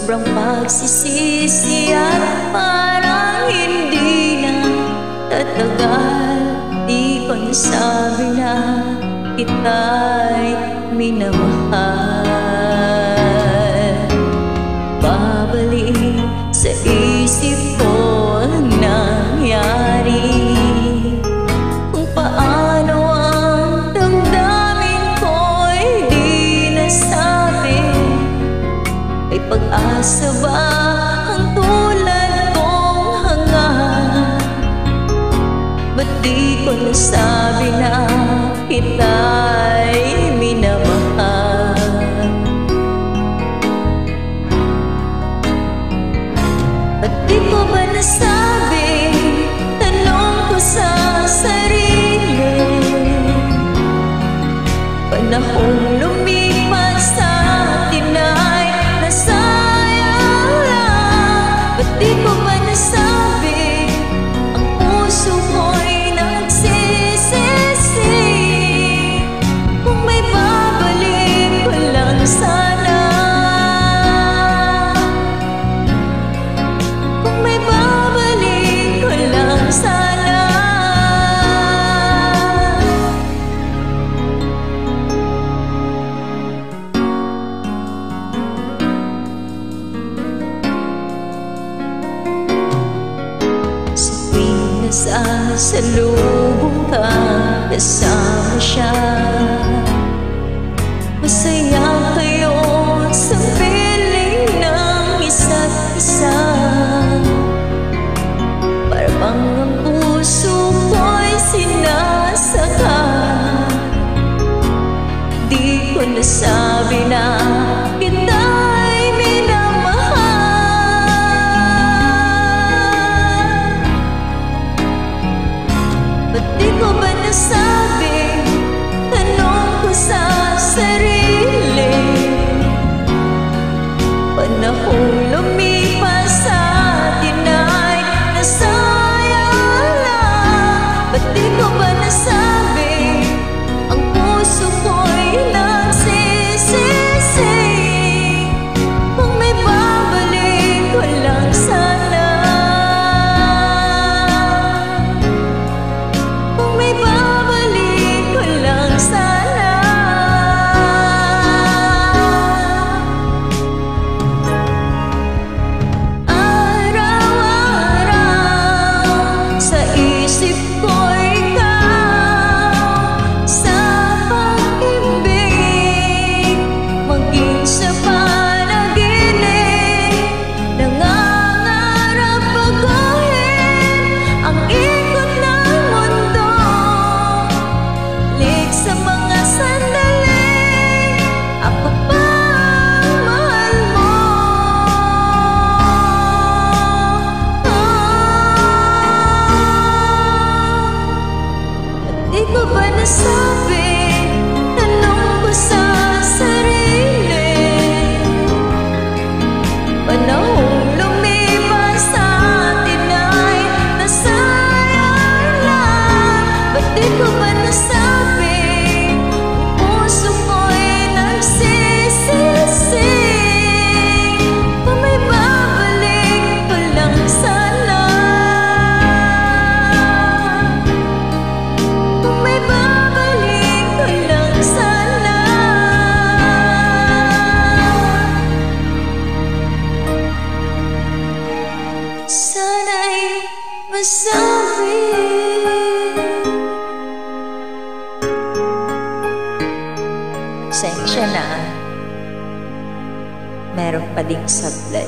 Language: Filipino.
sobrang pagsisisi at parang hindi na tatagal. Di ko nasabi na kita'y minamahal. Babalik sa isip ko ang nangyari, kung paano ang damdamin ko'y di nasabi. May pag-asa ba ang tulad kong hangat? Ba't di ko nasabi na kita'y minamahal? Ba't di ko ba nasabi? Tanong ko sa sarili. Panahong lumipas sa atin ay nasayang lang. Ba't di ko ba nasabi? Ang puso ko'y nagsisisi. Kung may babalik ko lang sana, kung may babalik ko lang sana. Sa tuwing nasasalubong ka, kasama siya, masaya kayo sa piling ng isa't isa. Para bang ang puso ko'y sinasaka. Di ko nasabi na kita'y minamahal. Ba't di ko ba nasabi? Tanong ko sa sarili. Panahong lumipas sa atin ay nasayang lang. Ba't di ko ba nasabi? Ang puso ko'y nagsisisi. Kung may babalik ko lang sana, kung may babalik ko lang sana. Araw-araw sa isip ko ikaw, sa pag-ibig, maging sa panaginip. Nangangarap baguhin ang ikot ng mundo. Lig sa mga sandali, ako pa ang mahal mo. Ba't di ko ba nasabi? Tanong ko sa sarili. Panahong lumipas sa atin ay nasayang lang. Ba't di ko ba nasabi? Ang puso ko'y nagsisisi. Kung may babalik ko lang sana, kung may babalik ko lang sana. Sana'y masabi. Pasensya na, meron pa ding sablay.